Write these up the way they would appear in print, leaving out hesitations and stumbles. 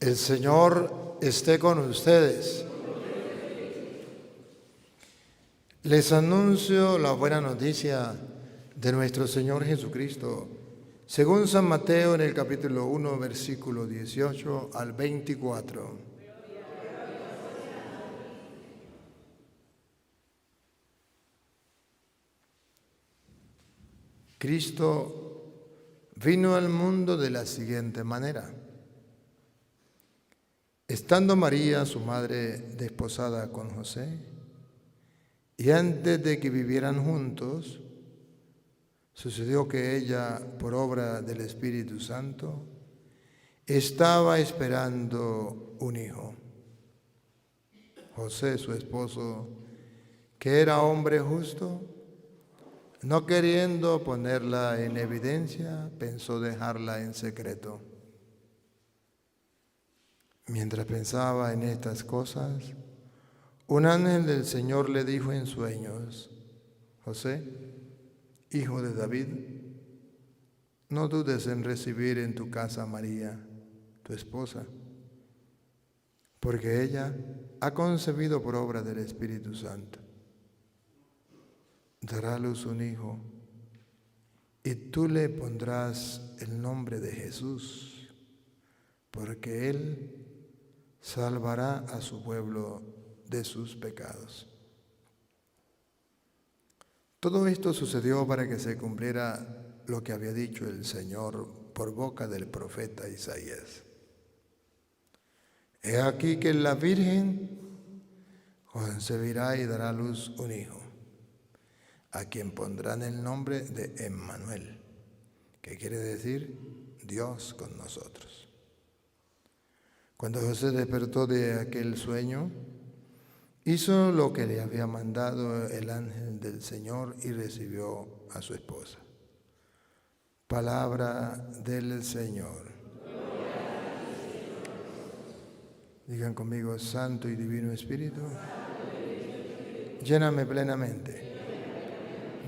El Señor esté con ustedes. Les anuncio la buena noticia de nuestro Señor Jesucristo, según San Mateo en el capítulo 1, versículo 18 al 24. Cristo vino al mundo de la siguiente manera. Estando María, su madre, desposada con José, y antes de que vivieran juntos, sucedió que ella, por obra del Espíritu Santo, estaba esperando un hijo. José, su esposo, que era hombre justo, no queriendo ponerla en evidencia, pensó dejarla en secreto. Mientras pensaba en estas cosas, un ángel del Señor le dijo en sueños: José, hijo de David, no dudes en recibir en tu casa a María, tu esposa, porque ella ha concebido por obra del Espíritu Santo. Dará a luz un hijo, y tú le pondrás el nombre de Jesús, porque él salvará a su pueblo de sus pecados. Todo esto sucedió para que se cumpliera lo que había dicho el Señor por boca del profeta Isaías. He aquí que la Virgen concebirá y dará a luz un hijo, a quien pondrán el nombre de Emmanuel, que quiere decir Dios con nosotros. Cuando José despertó de aquel sueño, hizo lo que le había mandado el ángel del Señor y recibió a su esposa. Palabra del Señor. Digan conmigo: Santo y Divino Espíritu, lléname plenamente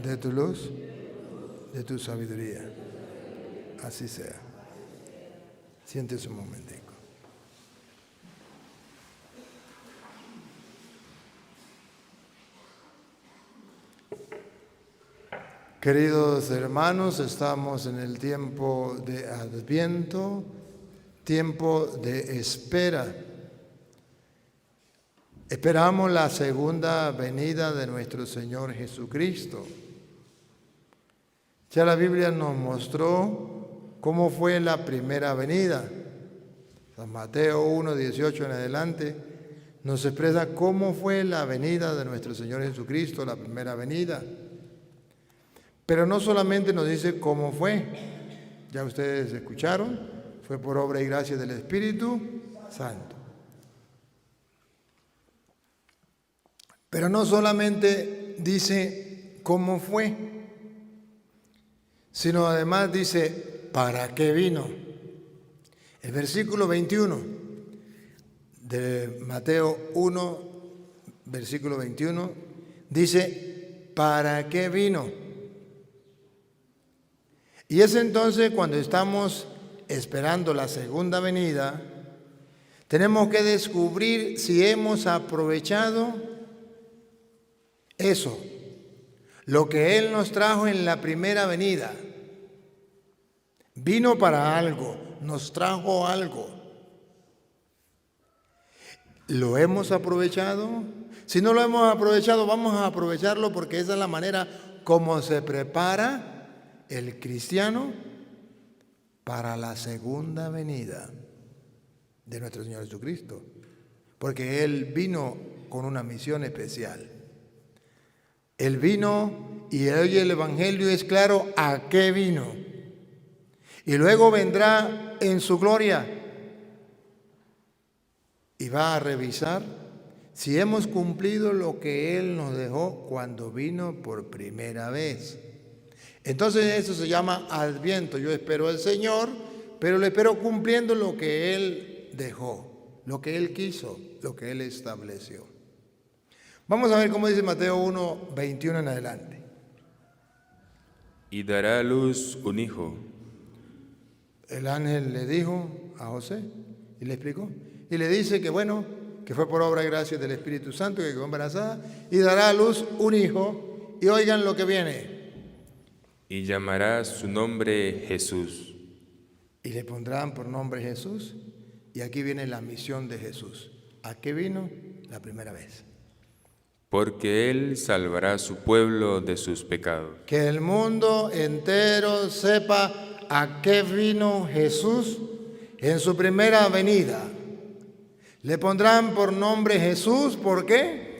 de tu luz, de tu sabiduría. Así sea. Siéntese un momentico. Queridos hermanos, estamos en el tiempo de Adviento, tiempo de espera. Esperamos la segunda venida de nuestro Señor Jesucristo. Ya la Biblia nos mostró cómo fue la primera venida. San Mateo 1, 18 en adelante nos expresa cómo fue la venida de nuestro Señor Jesucristo, la primera venida. Pero no solamente nos dice cómo fue, ya ustedes escucharon, fue por obra y gracia del Espíritu Santo. Pero no solamente dice cómo fue, sino además dice para qué vino. El versículo 21 de Mateo 1, versículo 21, dice ¿para qué vino? Y es entonces cuando estamos esperando la segunda venida, tenemos que descubrir si hemos aprovechado eso, lo que Él nos trajo en la primera venida. Vino para algo, nos trajo algo. ¿Lo hemos aprovechado? Si no lo hemos aprovechado, vamos a aprovecharlo, porque esa es la manera como se prepara el cristiano para la segunda venida de nuestro Señor Jesucristo, porque Él vino con una misión especial. Él vino, y hoy el Evangelio es claro a qué vino, y luego vendrá en su gloria y va a revisar si hemos cumplido lo que Él nos dejó cuando vino por primera vez. Entonces eso se llama Adviento. Yo espero al Señor, pero le espero cumpliendo lo que Él dejó, lo que Él quiso, lo que Él estableció. Vamos a ver cómo dice Mateo 1, 21 en adelante. Y dará a luz un hijo. El ángel le dijo a José ¿Y le explicó? Y le dice que bueno, que fue por obra y gracia del Espíritu Santo, que quedó embarazada y dará a luz un hijo. Y oigan lo que viene. Y llamará su nombre Jesús. Y le pondrán por nombre Jesús. Y aquí viene la misión de Jesús. ¿A qué vino? La primera vez. Porque Él salvará a su pueblo de sus pecados. Que el mundo entero sepa a qué vino Jesús en su primera venida. Le pondrán por nombre Jesús, ¿por qué?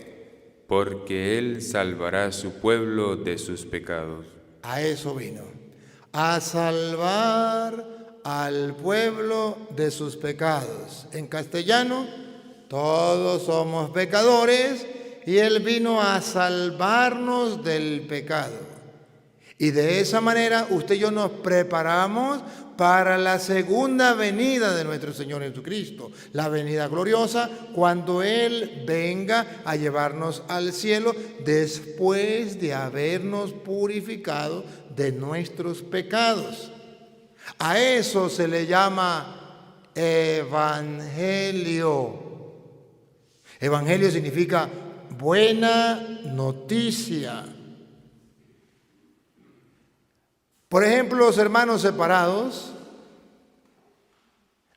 Porque Él salvará a su pueblo de sus pecados. A eso vino, a salvar al pueblo de sus pecados. En castellano, todos somos pecadores y Él vino a salvarnos del pecado. Y de esa manera usted y yo nos preparamos para la segunda venida de nuestro Señor Jesucristo, la venida gloriosa, cuando Él venga a llevarnos al cielo después de habernos purificado de nuestros pecados. A eso se le llama evangelio. Evangelio significa buena noticia. Por ejemplo, los hermanos separados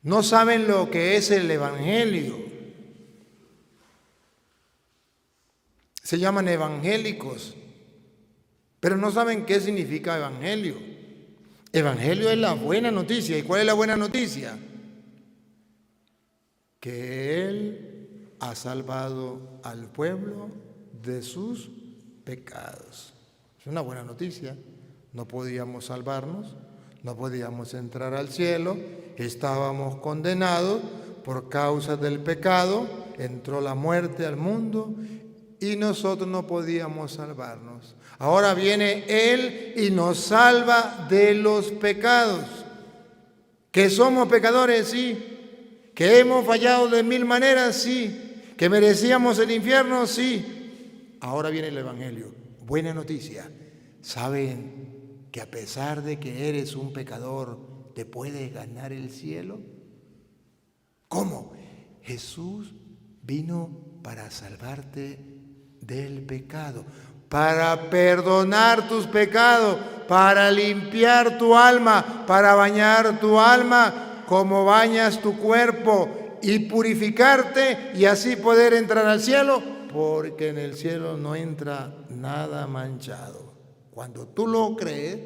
no saben lo que es el evangelio. Se llaman evangélicos, pero no saben qué significa evangelio. Evangelio es la buena noticia. ¿Y cuál es la buena noticia? Que Él ha salvado al pueblo de sus pecados. Es una buena noticia. No podíamos salvarnos, no podíamos entrar al cielo, estábamos condenados por causa del pecado, entró la muerte al mundo y nosotros no podíamos salvarnos. Ahora viene Él y nos salva de los pecados. Que somos pecadores, sí. Que hemos fallado de mil maneras, sí. Que merecíamos el infierno, sí. Ahora viene el evangelio. Buena noticia. ¿Saben que a pesar de que eres un pecador, te puedes ganar el cielo? ¿Cómo? Jesús vino para salvarte del pecado, para perdonar tus pecados, para limpiar tu alma, para bañar tu alma como bañas tu cuerpo y purificarte y así poder entrar al cielo, porque en el cielo no entra nada manchado. Cuando tú lo crees,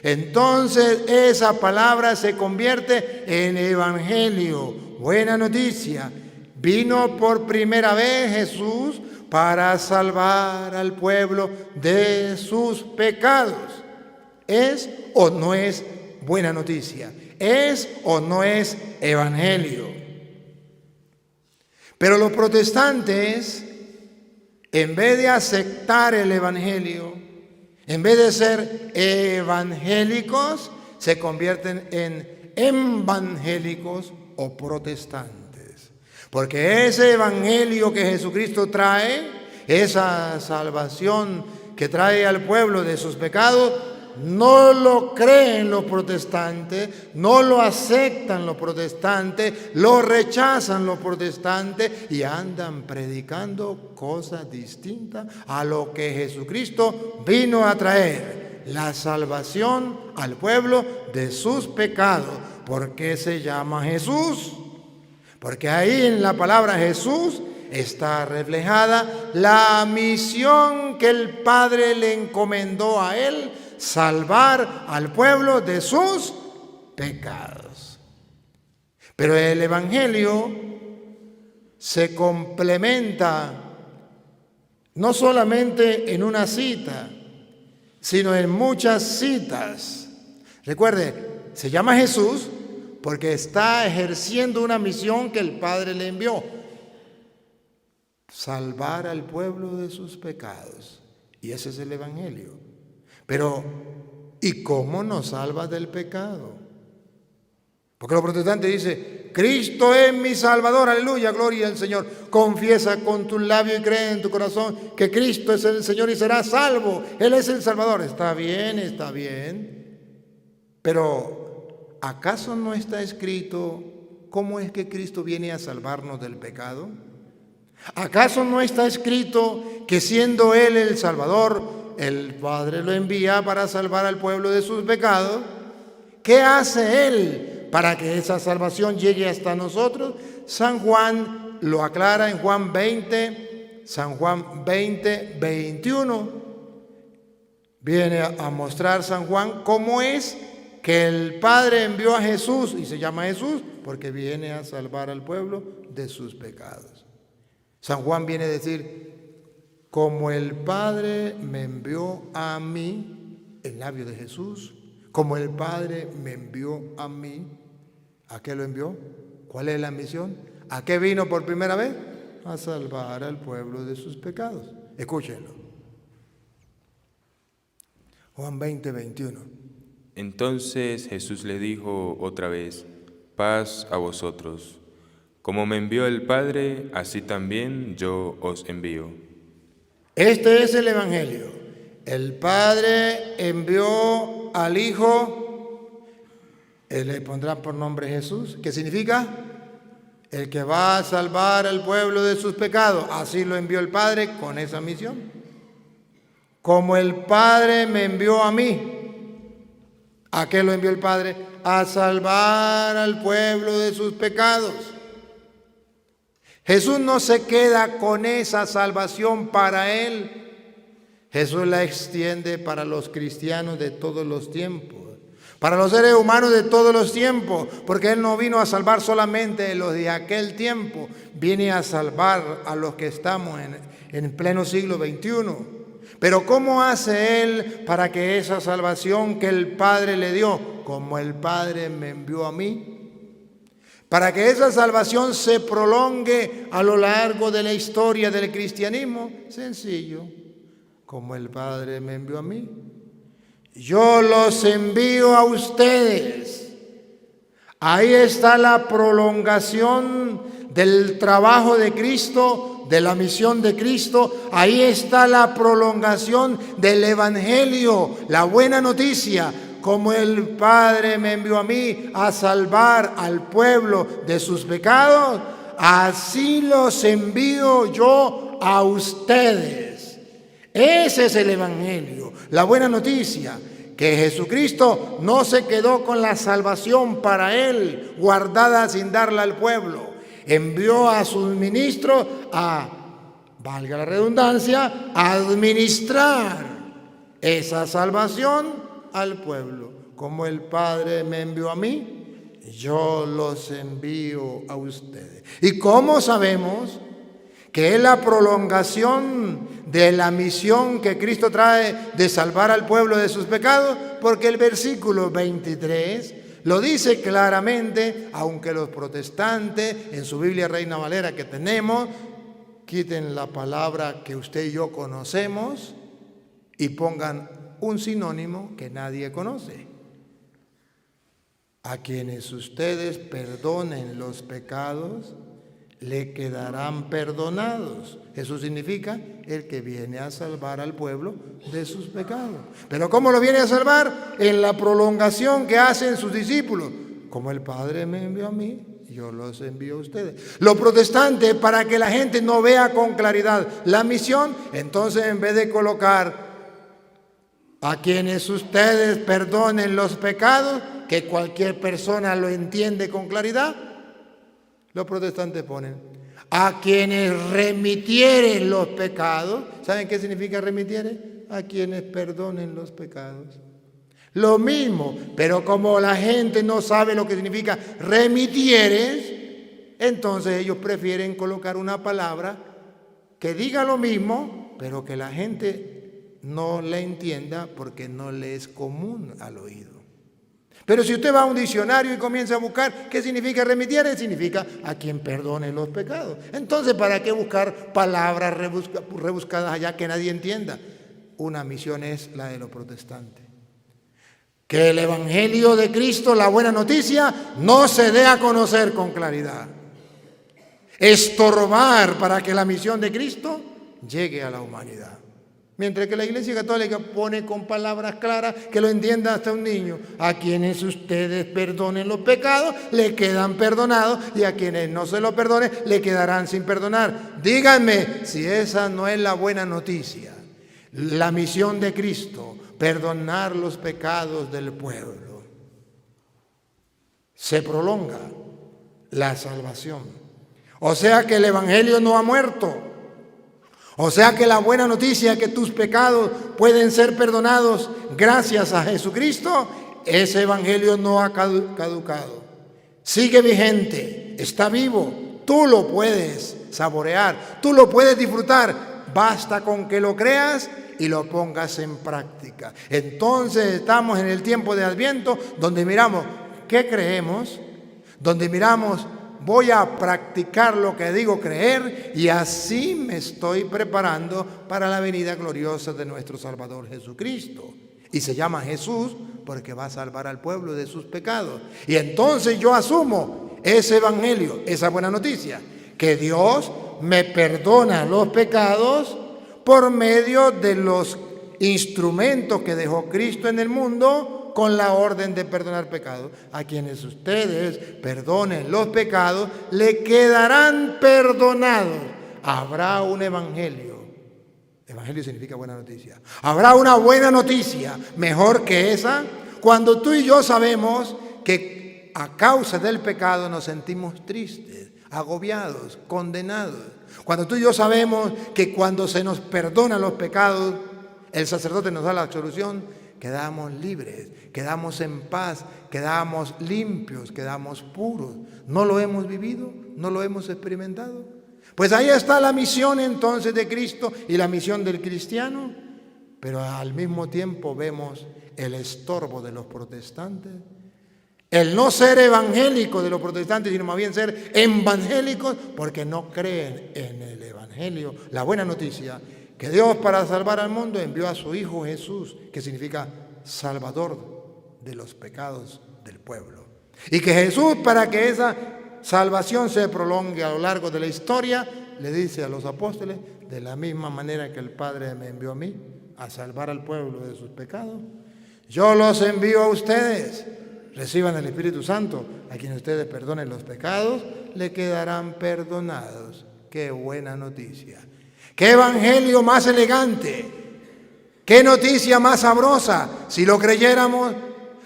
entonces esa palabra se convierte en evangelio, buena noticia. Vino por primera vez Jesús para salvar al pueblo de sus pecados. ¿Es o no es buena noticia? ¿Es o no es evangelio? Pero los protestantes, en vez de aceptar el evangelio, en vez de ser evangélicos, se convierten en evangélicos o protestantes. Porque ese evangelio que Jesucristo trae, esa salvación que trae al pueblo de sus pecados, no lo creen los protestantes, no lo aceptan los protestantes, lo rechazan los protestantes y andan predicando cosas distintas a lo que Jesucristo vino a traer, la salvación al pueblo de sus pecados. ¿Por qué se llama Jesús? Porque ahí en la palabra Jesús está reflejada la misión que el Padre le encomendó a Él, salvar al pueblo de sus pecados. Pero el evangelio se complementa no solamente en una cita, sino en muchas citas. Recuerde, se llama Jesús porque está ejerciendo una misión que el Padre le envió: salvar al pueblo de sus pecados. Y ese es el evangelio. Pero, ¿y cómo nos salva del pecado? Porque los protestantes dicen: Cristo es mi Salvador, aleluya, gloria al Señor. Confiesa con tus labios y cree en tu corazón que Cristo es el Señor y serás salvo. Él es el Salvador. Está bien. Pero, ¿acaso no está escrito ¿cómo es que Cristo viene a salvarnos del pecado? ¿Acaso no está escrito que siendo Él el Salvador, el Padre lo envía para salvar al pueblo de sus pecados? ¿Qué hace Él para que esa salvación llegue hasta nosotros? San Juan lo aclara en Juan 20, San Juan 20, 21. Viene a mostrar San Juan cómo es que el Padre envió a Jesús, y se llama Jesús porque viene a salvar al pueblo de sus pecados. San Juan viene a decir, como el Padre me envió a mí, el labio de Jesús, como el Padre me envió a mí, ¿a qué lo envió? ¿Cuál es la misión? ¿A qué vino por primera vez? A salvar al pueblo de sus pecados. Escúchenlo. Juan 20, 21. Entonces Jesús le dijo otra vez, paz a vosotros. Como me envió el Padre, así también yo os envío. Este es el Evangelio. El Padre envió al Hijo, Él le pondrá por nombre Jesús, ¿qué significa? El que va a salvar al pueblo de sus pecados. Así lo envió el Padre con esa misión. Como el Padre me envió a mí. ¿A qué lo envió el Padre? A salvar al pueblo de sus pecados. Jesús no se queda con esa salvación para Él. Jesús la extiende para los cristianos de todos los tiempos, para los seres humanos de todos los tiempos, porque Él no vino a salvar solamente los de aquel tiempo, viene a salvar a los que estamos en pleno siglo XXI. Pero ¿cómo hace Él para que esa salvación que el Padre le dio, como el Padre me envió a mí, para que esa salvación se prolongue a lo largo de la historia del cristianismo? Sencillo, como el Padre me envió a mí, yo los envío a ustedes. Ahí está la prolongación del trabajo de Cristo, de la misión de Cristo. Ahí está la prolongación del Evangelio, la buena noticia. Como el Padre me envió a mí a salvar al pueblo de sus pecados, así los envío yo a ustedes. Ese es el Evangelio, la buena noticia, que Jesucristo no se quedó con la salvación para Él, guardada sin darla al pueblo. Envió a sus ministros a, valga la redundancia, a administrar esa salvación al pueblo. Como el Padre me envió a mí, yo los envío a ustedes. ¿Y cómo sabemos que es la prolongación de la misión que Cristo trae de salvar al pueblo de sus pecados? Porque el versículo 23 lo dice claramente, aunque los protestantes en su Biblia Reina Valera que tenemos, quiten la palabra que usted y yo conocemos y pongan un sinónimo que nadie conoce. A quienes ustedes perdonen los pecados, le quedarán perdonados. Eso significa el que viene a salvar al pueblo de sus pecados. ¿Pero cómo lo viene a salvar? En la prolongación que hacen sus discípulos. Como el Padre me envió a mí, yo los envío a ustedes. Los protestantes, para que la gente no vea con claridad la misión, entonces en vez de colocar a quienes ustedes perdonen los pecados, que cualquier persona lo entiende con claridad, los protestantes ponen a quienes remitieren los pecados. ¿Saben qué significa remitieren? A quienes perdonen los pecados. Lo mismo, pero como la gente no sabe lo que significa remitieres, entonces ellos prefieren colocar una palabra que diga lo mismo, pero que la gente no la entienda porque no le es común al oído. Pero si usted va a un diccionario y comienza a buscar qué significa remitiere, significa a quien perdone los pecados. Entonces, ¿para qué buscar palabras rebuscadas allá que nadie entienda? Una misión es la de los protestantes. Que el Evangelio de Cristo, la buena noticia, no se dé a conocer con claridad. Estorbar para que la misión de Cristo llegue a la humanidad. Mientras que la Iglesia Católica pone con palabras claras que lo entienda hasta un niño. A quienes ustedes perdonen los pecados, le quedan perdonados, y a quienes no se lo perdonen, le quedarán sin perdonar. Díganme si esa no es la buena noticia. La misión de Cristo, perdonar los pecados del pueblo. Se prolonga la salvación. O sea que el Evangelio no ha muerto. O sea que la buena noticia es que tus pecados pueden ser perdonados gracias a Jesucristo, ese Evangelio no ha caducado. Sigue vigente, está vivo, tú lo puedes saborear, tú lo puedes disfrutar. Basta con que lo creas y lo pongas en práctica. Entonces estamos en el tiempo de Adviento, donde miramos qué creemos, donde miramos voy a practicar lo que digo creer, y así me estoy preparando para la venida gloriosa de nuestro Salvador Jesucristo. Y se llama Jesús porque va a salvar al pueblo de sus pecados. Y entonces yo asumo ese evangelio, esa buena noticia, que Dios me perdona los pecados por medio de los instrumentos que dejó Cristo en el mundo, con la orden de perdonar pecados. A quienes ustedes perdonen los pecados, le quedarán perdonados. Habrá un evangelio. Evangelio significa buena noticia. Habrá una buena noticia mejor que esa, cuando tú y yo sabemos que a causa del pecado nos sentimos tristes, agobiados, condenados. Cuando tú y yo sabemos que cuando se nos perdonan los pecados, el sacerdote nos da la absolución, quedamos libres, quedamos en paz, quedamos limpios, quedamos puros. ¿No lo hemos vivido? ¿No lo hemos experimentado? Pues ahí está la misión entonces de Cristo y la misión del cristiano. Pero al mismo tiempo vemos el estorbo de los protestantes. El no ser evangélico de los protestantes, sino más bien ser evangélicos, porque no creen en el evangelio, la buena noticia, que Dios para salvar al mundo envió a su Hijo Jesús, que significa Salvador de los pecados del pueblo. Y que Jesús, para que esa salvación se prolongue a lo largo de la historia, le dice a los apóstoles, de la misma manera que el Padre me envió a mí a salvar al pueblo de sus pecados, yo los envío a ustedes. Reciban el Espíritu Santo. A quienes ustedes perdonen los pecados, le quedarán perdonados. ¡Qué buena noticia! ¡Qué evangelio más elegante! ¡Qué noticia más sabrosa! Si lo creyéramos,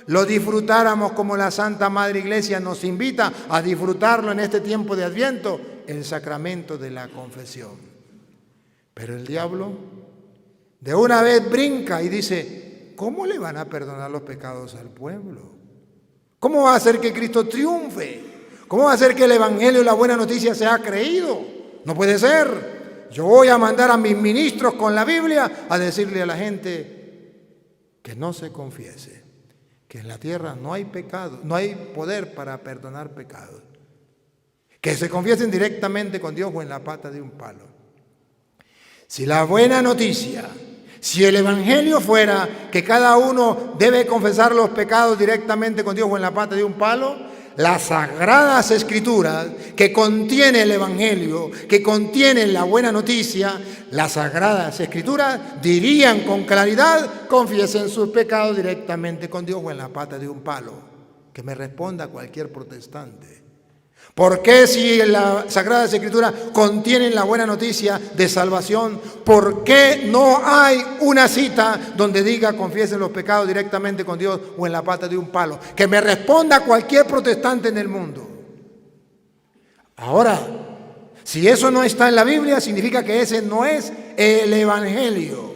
lo disfrutáramos como la Santa Madre Iglesia nos invita a disfrutarlo en este tiempo de Adviento, el sacramento de la confesión. Pero el diablo de una vez brinca y dice, ¿cómo le van a perdonar los pecados al pueblo? ¿Cómo va a hacer que Cristo triunfe? ¿Cómo va a hacer que el evangelio y la buena noticia sea creído? No puede ser. Yo voy a mandar a mis ministros con la Biblia a decirle a la gente que no se confiese, que en la tierra no hay pecado, no hay poder para perdonar pecados, que se confiesen directamente con Dios o en la pata de un palo. Si la buena noticia, si el evangelio fuera que cada uno debe confesar los pecados directamente con Dios o en la pata de un palo, las sagradas escrituras que contiene el evangelio, que contienen la buena noticia, las sagradas escrituras dirían con claridad, confiesen sus pecados directamente con Dios o en la pata de un palo. Que me responda cualquier protestante. ¿Por qué si las Sagradas Escrituras contienen la buena noticia de salvación, por qué no hay una cita donde diga confiesen los pecados directamente con Dios o en la pata de un palo? Que me responda cualquier protestante en el mundo. Ahora, si eso no está en la Biblia, significa que ese no es el Evangelio.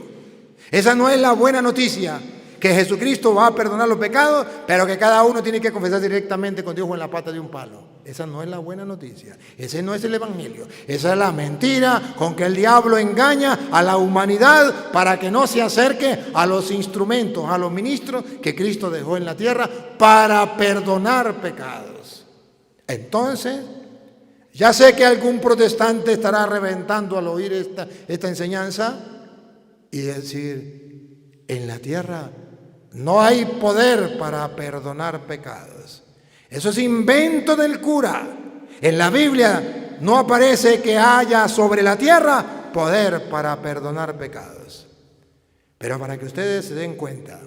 Esa no es la buena noticia. Que Jesucristo va a perdonar los pecados, pero que cada uno tiene que confesar directamente con Dios o en la pata de un palo. Esa no es la buena noticia. Ese no es el evangelio. Esa es la mentira con que el diablo engaña a la humanidad para que no se acerque a los instrumentos, a los ministros que Cristo dejó en la tierra para perdonar pecados. Entonces, ya sé que algún protestante estará reventando al oír esta enseñanza y decir, en la tierra no hay poder para perdonar pecados. Eso es invento del cura. En la Biblia no aparece que haya sobre la tierra poder para perdonar pecados. Pero para que ustedes se den cuenta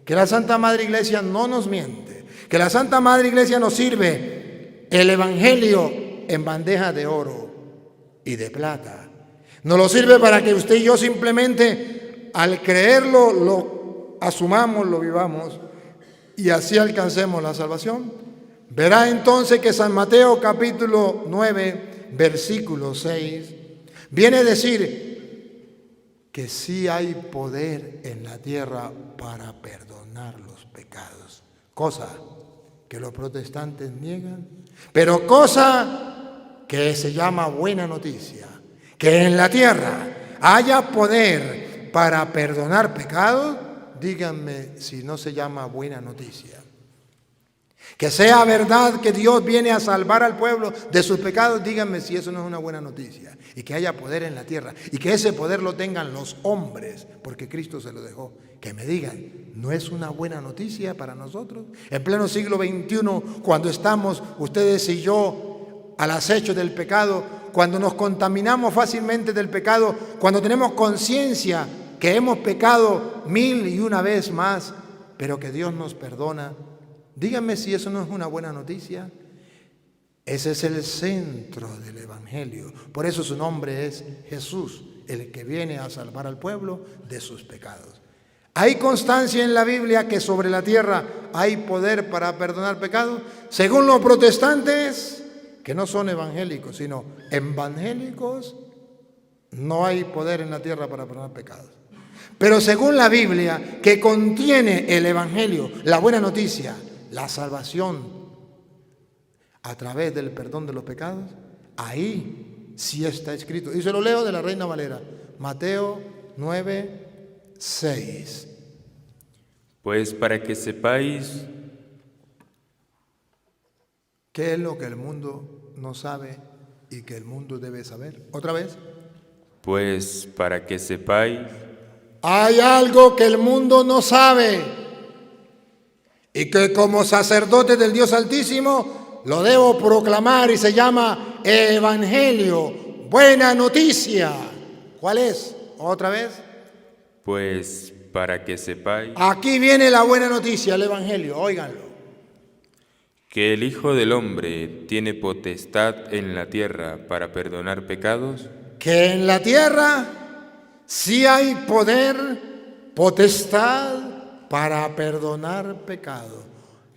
que la Santa Madre Iglesia no nos miente, que la Santa Madre Iglesia nos sirve el Evangelio en bandeja de oro y de plata. Nos lo sirve para que usted y yo simplemente al creerlo lo asumamos, lo vivamos y así alcancemos la salvación. Verá entonces que San Mateo capítulo 9, versículo 6, viene a decir que sí hay poder en la tierra para perdonar los pecados, cosa que los protestantes niegan, pero cosa que se llama buena noticia, que en la tierra haya poder para perdonar pecados. Díganme si no se llama buena noticia. Que sea verdad que Dios viene a salvar al pueblo de sus pecados, díganme si eso no es una buena noticia. Y que haya poder en la tierra y que ese poder lo tengan los hombres, porque Cristo se lo dejó. Que me digan, ¿no es una buena noticia para nosotros? En pleno siglo XXI, cuando estamos ustedes y yo al acecho del pecado, cuando nos contaminamos fácilmente del pecado, cuando tenemos conciencia que hemos pecado 1001 vez más, pero que Dios nos perdona. Díganme si eso no es una buena noticia. Ese es el centro del Evangelio. Por eso su nombre es Jesús, el que viene a salvar al pueblo de sus pecados. ¿Hay constancia en la Biblia que sobre la tierra hay poder para perdonar pecados? Según los protestantes, que no son evangélicos, sino evangélicos, no hay poder en la tierra para perdonar pecados. Pero según la Biblia, que contiene el Evangelio, la buena noticia, la salvación a través del perdón de los pecados, ahí sí está escrito. Y se lo leo de la Reina Valera, Mateo 9, 6. Pues para que sepáis ¿qué es lo que el mundo no sabe y que el mundo debe saber? ¿Otra vez? Pues para que sepáis. Hay algo que el mundo no sabe y que como sacerdote del Dios Altísimo lo debo proclamar y se llama Evangelio, buena noticia. ¿Cuál es? ¿Otra vez? Pues para que sepáis. Aquí viene la buena noticia, el Evangelio, óiganlo. Que el Hijo del Hombre tiene potestad en la tierra para perdonar pecados. Que en la tierra sí hay poder, potestad para perdonar pecado.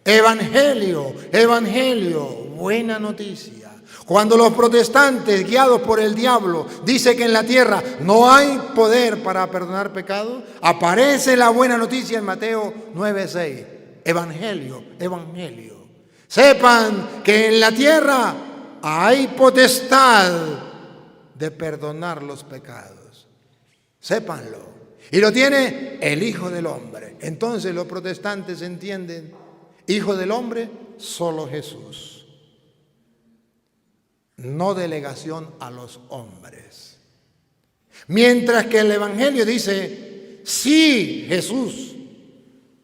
Evangelio, evangelio, buena noticia. Cuando los protestantes, guiados por el diablo, dicen que en la tierra no hay poder para perdonar pecado, aparece la buena noticia en Mateo 9:6. Evangelio, evangelio. Sepan que en la tierra hay potestad de perdonar los pecados. Sépanlo. Y lo tiene el Hijo del Hombre. Entonces los protestantes entienden, Hijo del Hombre, solo Jesús. No delegación a los hombres. Mientras que el Evangelio dice, sí, Jesús,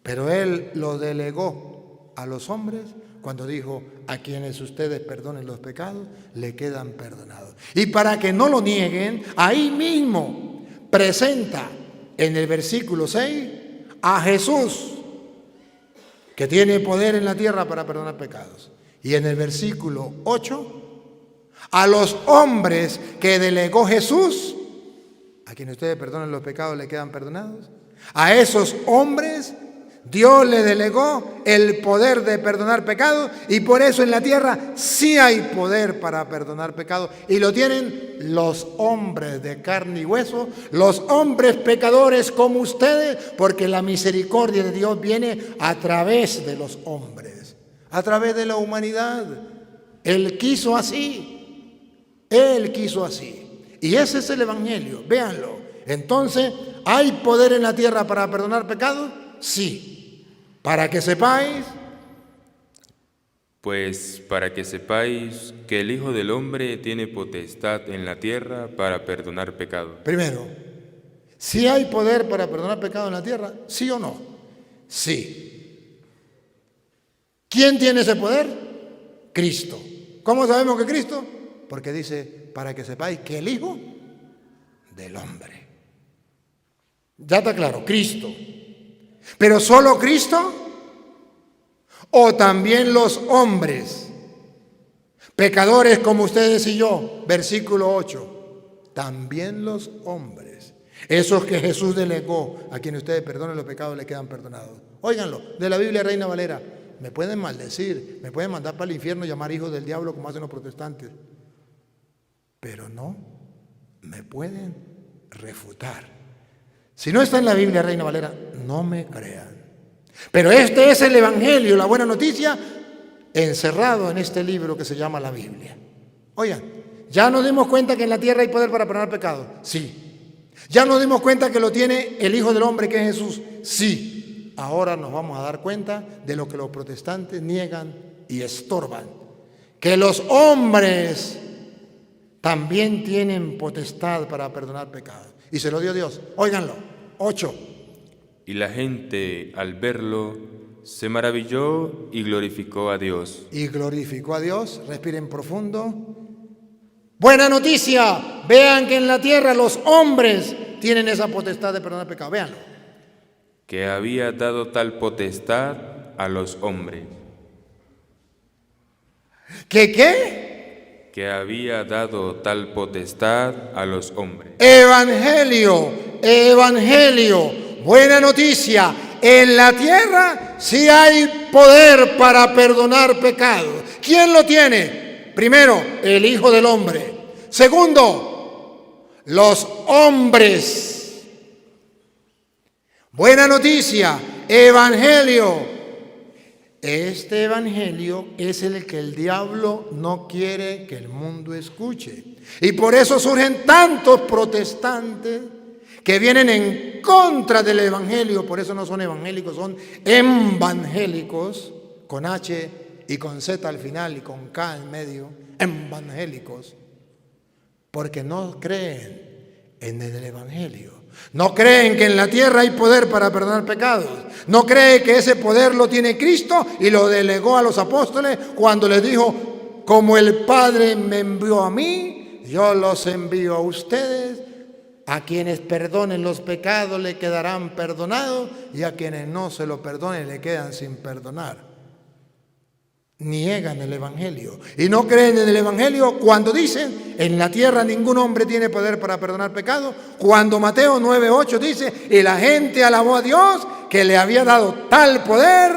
pero Él lo delegó a los hombres cuando dijo, a quienes ustedes perdonen los pecados, le quedan perdonados. Y para que no lo nieguen, ahí mismo presenta en el versículo 6 a Jesús, que tiene poder en la tierra para perdonar pecados. Y en el versículo 8, a los hombres que delegó Jesús, a quienes ustedes perdonen los pecados, le quedan perdonados. A esos hombres Dios le delegó el poder de perdonar pecados y por eso en la tierra sí hay poder para perdonar pecados y lo tienen los hombres de carne y hueso, los hombres pecadores como ustedes, porque la misericordia de Dios viene a través de los hombres, a través de la humanidad. Él quiso así, Él quiso así. Y ese es el Evangelio, véanlo. Entonces, ¿hay poder en la tierra para perdonar pecados? Sí. Para que sepáis. Pues para que sepáis que el Hijo del Hombre tiene potestad en la tierra para perdonar pecados. Primero, ¿sí hay poder para perdonar pecados en la tierra? ¿Sí o no? Sí. ¿Quién tiene ese poder? Cristo. ¿Cómo sabemos que Cristo? Porque dice, para que sepáis que el Hijo del Hombre. Ya está claro, Cristo. ¿Pero solo Cristo? ¿O también los hombres, pecadores como ustedes y yo? Versículo 8. También los hombres, esos que Jesús delegó, a quienes ustedes perdonen los pecados, le quedan perdonados. Óiganlo, de la Biblia Reina Valera. Me pueden maldecir, me pueden mandar para el infierno, llamar hijos del diablo como hacen los protestantes. Pero no me pueden refutar. Si no está en la Biblia Reina Valera, no me crean. Pero este es el Evangelio, la buena noticia, encerrado en este libro que se llama la Biblia. Oigan, ¿ya nos dimos cuenta que en la tierra hay poder para perdonar pecados? Sí. ¿Ya nos dimos cuenta que lo tiene el Hijo del Hombre, que es Jesús? Sí. Ahora nos vamos a dar cuenta de lo que los protestantes niegan y estorban. Que los hombres también tienen potestad para perdonar pecados. Y se lo dio Dios. Óiganlo. 8. Y la gente, al verlo, se maravilló y glorificó a Dios. Y glorificó a Dios. Respiren profundo. Buena noticia. Vean que en la tierra los hombres tienen esa potestad de perdonar pecados. Véanlo. Que había dado tal potestad a los hombres. ¿Qué? Que había dado tal potestad a los hombres. Evangelio, evangelio, buena noticia. En la tierra sí hay poder para perdonar pecados. ¿Quién lo tiene? Primero, el Hijo del Hombre. Segundo, los hombres. Buena noticia, evangelio. Este evangelio es el que el diablo no quiere que el mundo escuche. Y por eso surgen tantos protestantes que vienen en contra del evangelio. Por eso no son evangélicos, son evangélicos, con H y con Z al final y con K en medio, evangélicos, porque no creen en el evangelio. No creen que en la tierra hay poder para perdonar pecados. No creen que ese poder lo tiene Cristo y lo delegó a los apóstoles cuando les dijo: como el Padre me envió a mí, yo los envío a ustedes. A quienes perdonen los pecados le quedarán perdonados, y a quienes no se lo perdonen le quedan sin perdonar. Niegan el evangelio y no creen en el evangelio cuando dicen: en la tierra ningún hombre tiene poder para perdonar pecados. Cuando Mateo 9:8 dice: y la gente alabó a Dios que le había dado tal poder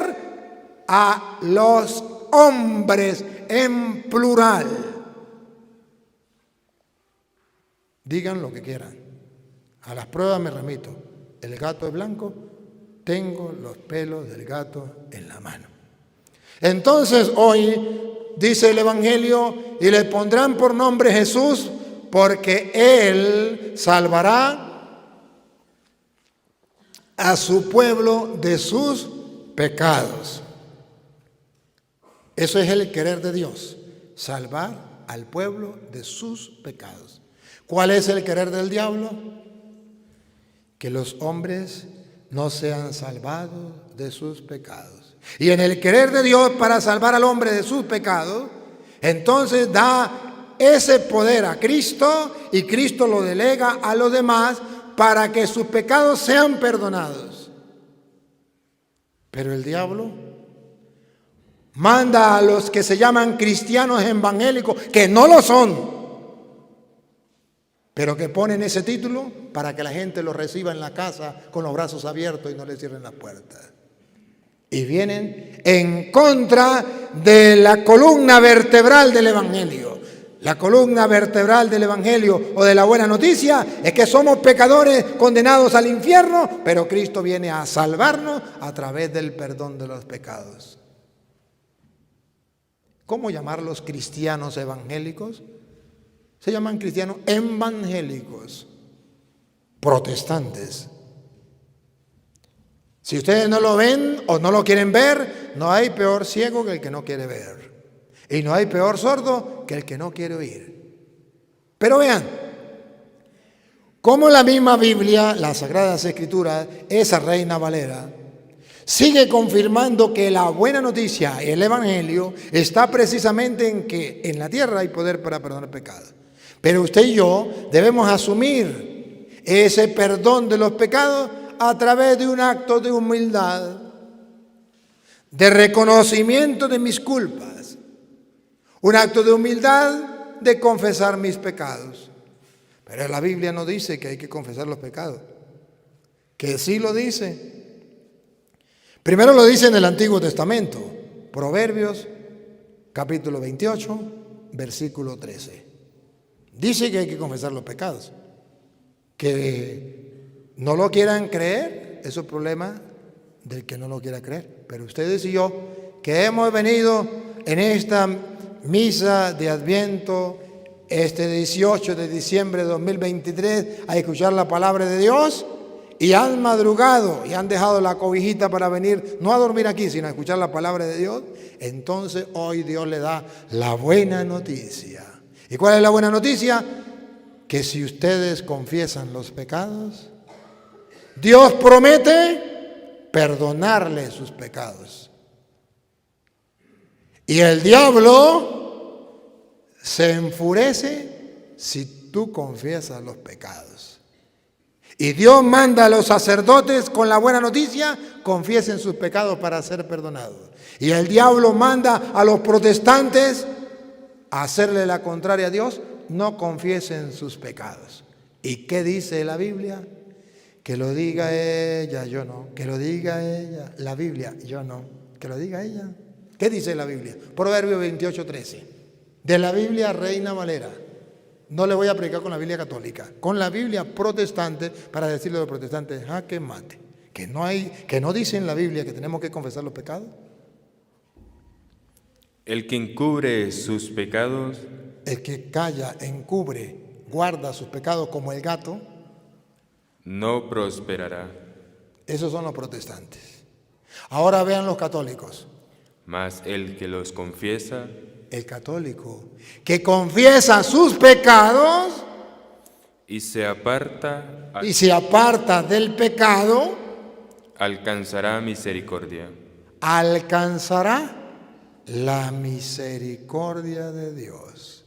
a los hombres, en plural. Digan lo que quieran, a las pruebas me remito. El gato es blanco, tengo los pelos del gato en la mano. Entonces hoy dice el evangelio: y le pondrán por nombre Jesús, porque él salvará a su pueblo de sus pecados. Eso es el querer de Dios, salvar al pueblo de sus pecados. ¿Cuál es el querer del diablo? Que los hombres no sean salvados de sus pecados. Y en el querer de Dios para salvar al hombre de sus pecados, entonces da ese poder a Cristo, y Cristo lo delega a los demás para que sus pecados sean perdonados. Pero el diablo manda a los que se llaman cristianos evangélicos, que no lo son, pero que ponen ese título para que la gente lo reciba en la casa con los brazos abiertos y no le cierren las puertas. Y vienen en contra de la columna vertebral del evangelio. La columna vertebral del evangelio o de la buena noticia es que somos pecadores condenados al infierno, pero Cristo viene a salvarnos a través del perdón de los pecados. ¿Cómo llamarlos cristianos evangélicos? Se llaman cristianos evangélicos, protestantes. Si ustedes no lo ven o no lo quieren ver, no hay peor ciego que el que no quiere ver. Y no hay peor sordo que el que no quiere oír. Pero vean, como la misma Biblia, las Sagradas Escrituras, esa Reina Valera, sigue confirmando que la buena noticia, el evangelio, está precisamente en que en la tierra hay poder para perdonar pecados. Pero usted y yo debemos asumir ese perdón de los pecados a través de un acto de humildad, de reconocimiento de mis culpas, un acto de humildad de confesar mis pecados. Pero la Biblia no dice que hay que confesar los pecados, que sí lo dice. Primero lo dice en el Antiguo Testamento, Proverbios capítulo 28, versículo 13. Dice que hay que confesar los pecados. Que no lo quieran creer, eso es problema del que no lo quiera creer. Pero ustedes y yo, que hemos venido en esta misa de Adviento, este 18 de diciembre de 2023, a escuchar la palabra de Dios, y han madrugado y han dejado la cobijita para venir, no a dormir aquí, sino a escuchar la palabra de Dios, entonces hoy Dios le da la buena noticia. ¿Y cuál es la buena noticia? Que si ustedes confiesan los pecados, Dios promete perdonarles sus pecados. Y el diablo se enfurece si tú confiesas los pecados. Y Dios manda a los sacerdotes con la buena noticia, confiesen sus pecados para ser perdonados. Y el diablo manda a los protestantes a hacerle la contraria a Dios, no confiesen sus pecados. ¿Y qué dice la Biblia? Que lo diga ella, yo no. Que lo diga ella, la Biblia, yo no. Que lo diga ella. ¿Qué dice la Biblia? Proverbios 28:13. De la Biblia Reina Valera. No le voy a predicar con la Biblia católica, con la Biblia protestante, para decirle a los protestantes, jaque mate. Que no dice en la Biblia que tenemos que confesar los pecados. El que encubre sus pecados, el que calla, encubre, guarda sus pecados como el gato, no prosperará. Esos son los protestantes. Ahora vean los católicos. Mas el que los confiesa, el católico que confiesa sus pecados y se aparta del pecado, alcanzará misericordia. Alcanzará la misericordia de Dios.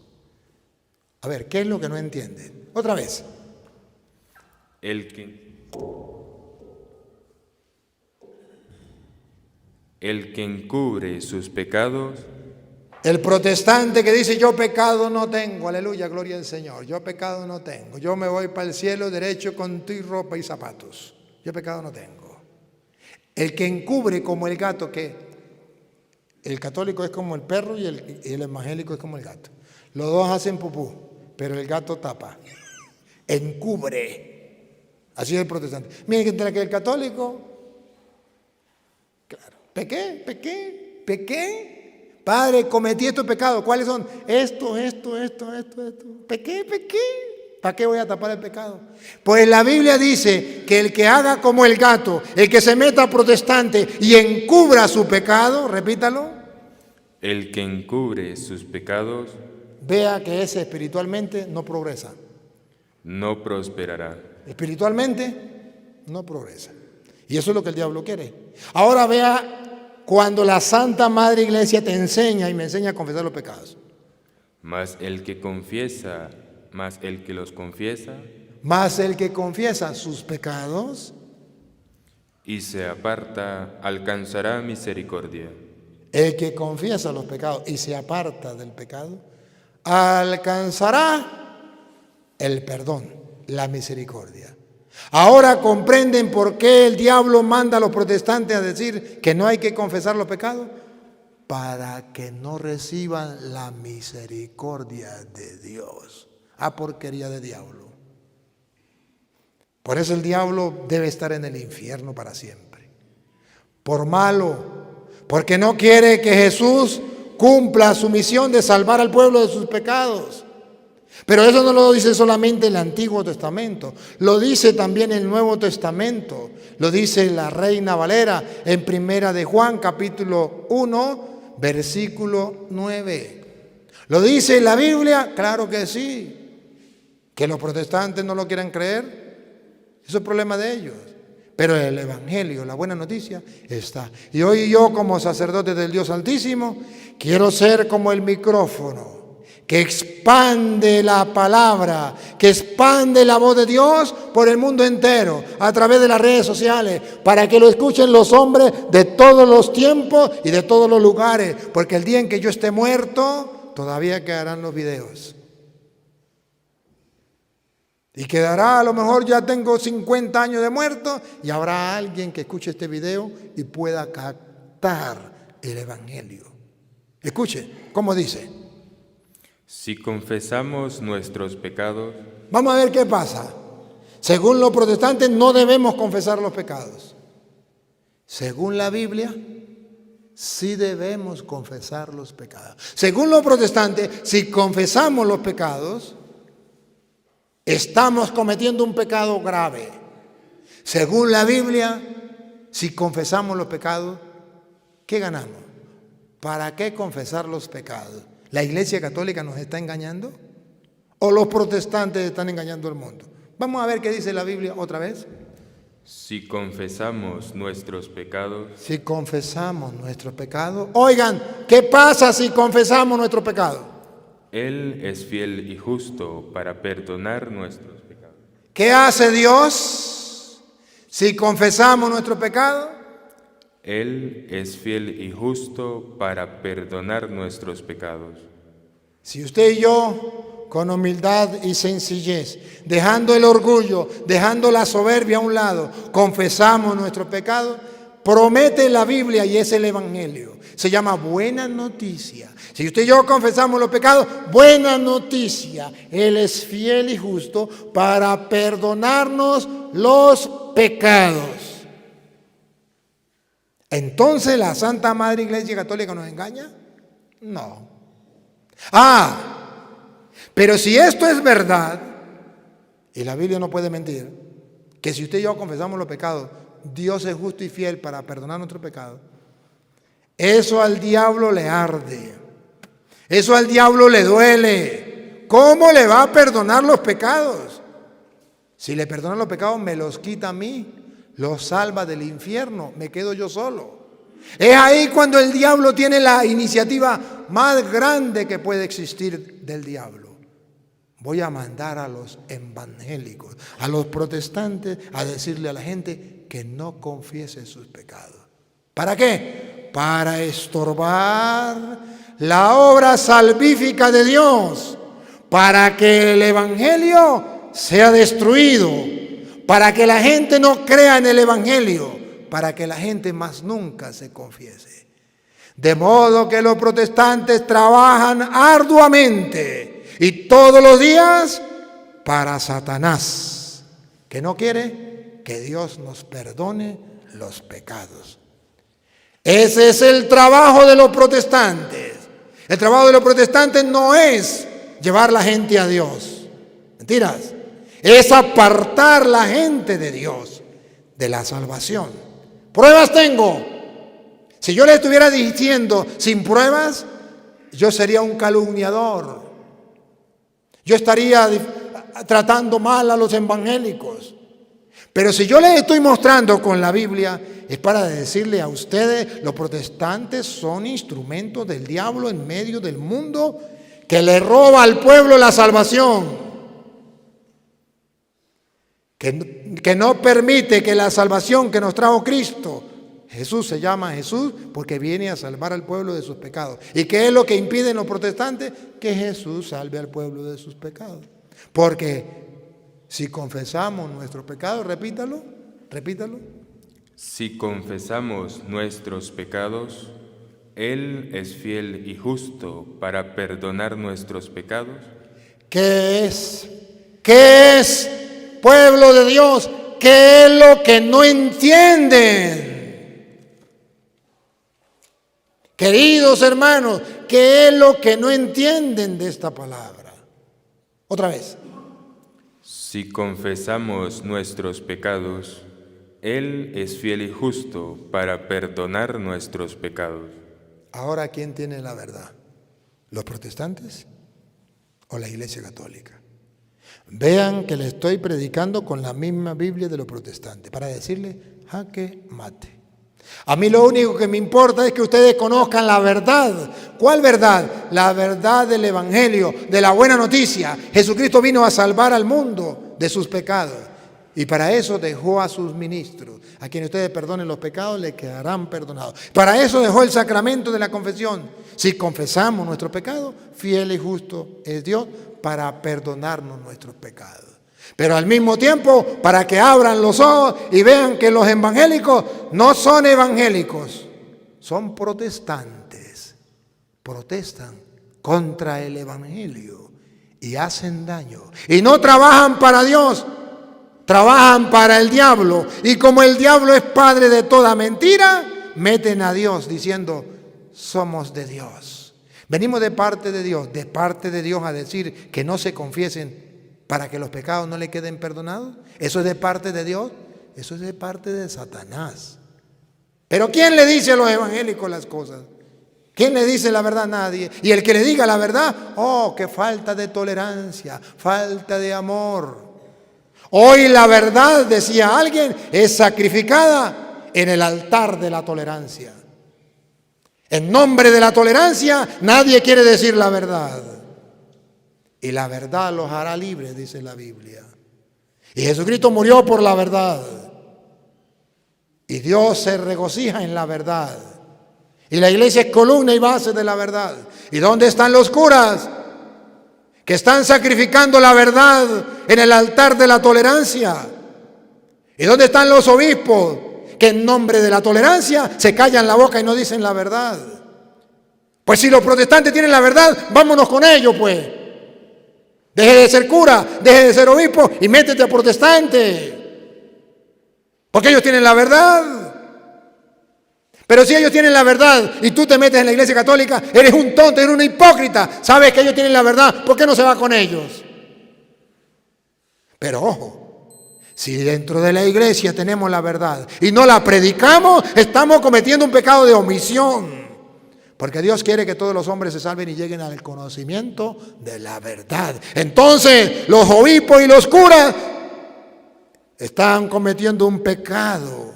A ver, ¿qué es lo que no entienden? Otra vez. El que encubre sus pecados. El protestante que dice, yo pecado no tengo, aleluya, gloria al Señor, yo pecado no tengo, yo me voy para el cielo derecho con tu ropa y zapatos, yo pecado no tengo. El que encubre como el gato, que el católico es como el perro y el evangélico es como el gato. Los dos hacen pupú, pero el gato tapa, encubre. Así es el protestante. Miren que el católico, claro, pequé. Padre, cometí estos pecados. ¿Cuáles son? Esto. Pequé. ¿Para qué voy a tapar el pecado? Pues la Biblia dice que el que haga como el gato, el que se meta protestante y encubra su pecado, repítalo. El que encubre sus pecados, vea que ese espiritualmente no progresa. No prosperará. Espiritualmente no progresa. Y eso es lo que el diablo quiere. Ahora vea cuando la Santa Madre Iglesia te enseña y me enseña a confesar los pecados. Mas el que confiesa sus pecados y se aparta, alcanzará misericordia. El que confiesa los pecados y se aparta del pecado, alcanzará el perdón, la misericordia. Ahora comprenden por qué el diablo manda a los protestantes a decir que no hay que confesar los pecados, para que no reciban la misericordia de Dios. Porquería de diablo. Por eso el diablo debe estar en el infierno para siempre. Por malo, porque no quiere que Jesús cumpla su misión de salvar al pueblo de sus pecados. Pero eso no lo dice solamente el Antiguo Testamento, lo dice también el Nuevo Testamento, lo dice la Reina Valera en Primera de Juan, capítulo 1, versículo 9. ¿Lo dice la Biblia? Claro que sí. Que los protestantes no lo quieran creer, eso es problema de ellos. Pero el Evangelio, la buena noticia, está. Y hoy yo, como sacerdote del Dios Altísimo, quiero ser como el micrófono que expande la palabra, que expande la voz de Dios por el mundo entero, a través de las redes sociales, para que lo escuchen los hombres de todos los tiempos y de todos los lugares, porque el día en que yo esté muerto, todavía quedarán los videos. Y quedará, a lo mejor ya tengo 50 años de muerto, y habrá alguien que escuche este video y pueda captar el Evangelio. Escuche, ¿cómo dice? Si confesamos nuestros pecados, Vamos a ver qué pasa. Según los protestantes no debemos confesar los pecados. Según la Biblia, sí debemos confesar los pecados. Según los protestantes, si confesamos los pecados, estamos cometiendo un pecado grave. Según la Biblia, si confesamos los pecados, ¿qué ganamos? ¿Para qué confesar los pecados? ¿La Iglesia Católica nos está engañando? ¿O los protestantes están engañando al mundo? Vamos a ver qué dice la Biblia otra vez. si confesamos nuestros pecados, Si confesamos nuestros pecados. Oigan, ¿qué pasa si confesamos nuestro pecado? Él es fiel y justo para perdonar nuestros pecados. ¿Qué hace Dios si confesamos nuestro pecado? Él es fiel y justo para perdonar nuestros pecados. Si usted y yo, con humildad y sencillez, dejando el orgullo, dejando la soberbia a un lado, confesamos nuestro pecado, promete la Biblia y es el Evangelio. Se llama buena noticia. Si usted y yo confesamos los pecados, buena noticia. Él es fiel y justo para perdonarnos los pecados. ¿Entonces la Santa Madre Iglesia Católica nos engaña? No. Pero si esto es verdad, y la Biblia no puede mentir, que si usted y yo confesamos los pecados, Dios es justo y fiel para perdonar nuestros pecados, eso al diablo le arde, eso al diablo le duele. ¿Cómo le va a perdonar los pecados? Si le perdona los pecados, me los quita a mí, los salva del infierno, me quedo yo solo. Es ahí cuando el diablo tiene la iniciativa más grande que puede existir del diablo. Voy a mandar a los evangélicos, a los protestantes, a decirle a la gente que no confiese sus pecados. ¿Para qué? Para estorbar la obra salvífica de Dios, para que el evangelio sea destruido, para que la gente no crea en el evangelio, para que la gente más nunca se confiese. De modo que los protestantes trabajan arduamente y todos los días para Satanás, que no quiere que Dios nos perdone los pecados. Ese es el trabajo de los protestantes. El trabajo de los protestantes no es llevar la gente a Dios. Mentiras. Es apartar la gente de Dios, de la salvación. Pruebas tengo. Si yo le estuviera diciendo sin pruebas, yo sería un calumniador. Yo estaría tratando mal a los evangélicos. Pero si yo les estoy mostrando con la Biblia, es para decirle a ustedes, los protestantes son instrumentos del diablo en medio del mundo que le roba al pueblo la salvación. Que no permite que la salvación que nos trajo Cristo, Jesús se llama Jesús porque viene a salvar al pueblo de sus pecados. ¿Y qué es lo que impiden los protestantes? Que Jesús salve al pueblo de sus pecados. Porque si confesamos nuestros pecados, repítalo. Si confesamos nuestros pecados, Él es fiel y justo para perdonar nuestros pecados. ¿Qué es? Pueblo de Dios, ¿qué es lo que no entienden? Queridos hermanos, ¿qué es lo que no entienden de esta palabra? Otra vez. Si confesamos nuestros pecados, Él es fiel y justo para perdonar nuestros pecados. Ahora, ¿quién tiene la verdad? ¿Los protestantes o la Iglesia Católica? Vean que le estoy predicando con la misma Biblia de los protestantes para decirle jaque mate. A mí lo único que me importa es que ustedes conozcan la verdad. ¿Cuál verdad? La verdad del Evangelio, de la buena noticia. Jesucristo vino a salvar al mundo de sus pecados. Y para eso dejó a sus ministros. A quienes ustedes perdonen los pecados, les quedarán perdonados. Para eso dejó el sacramento de la confesión. Si confesamos nuestros pecados, fiel y justo es Dios para perdonarnos nuestros pecados. Pero al mismo tiempo, para que abran los ojos y vean que los evangélicos no son evangélicos, son protestantes. Protestan contra el evangelio y hacen daño. Y no trabajan para Dios, trabajan para el diablo. Y como el diablo es padre de toda mentira, meten a Dios diciendo, somos de Dios. Venimos de parte de Dios a decir que no se confiesen para que los pecados no le queden perdonados. ¿Eso es de parte de Dios? Eso es de parte de Satanás. Pero ¿quién le dice a los evangélicos las cosas? ¿Quién le dice la verdad? Nadie. Y el que le diga la verdad, oh, qué falta de tolerancia, falta de amor. Hoy la verdad, decía alguien, es sacrificada en el altar de la tolerancia. En nombre de la tolerancia, nadie quiere decir la verdad. Y la verdad los hará libres, dice la Biblia. Y Jesucristo murió por la verdad. Y Dios se regocija en la verdad. Y la iglesia es columna y base de la verdad. ¿Y dónde están los curas que están sacrificando la verdad en el altar de la tolerancia? ¿Y dónde están los obispos que en nombre de la tolerancia se callan la boca y no dicen la verdad? Pues si los protestantes tienen la verdad, vámonos con ellos pues. Deje de ser cura, deje de ser obispo y métete a protestante. Porque ellos tienen la verdad. Pero si ellos tienen la verdad y tú te metes en la iglesia católica, eres un tonto, eres un hipócrita. Sabes que ellos tienen la verdad, ¿por qué no se va con ellos? Pero ojo, si dentro de la iglesia tenemos la verdad y no la predicamos, estamos cometiendo un pecado de omisión. Porque Dios quiere que todos los hombres se salven y lleguen al conocimiento de la verdad. Entonces, los obispos y los curas están cometiendo un pecado.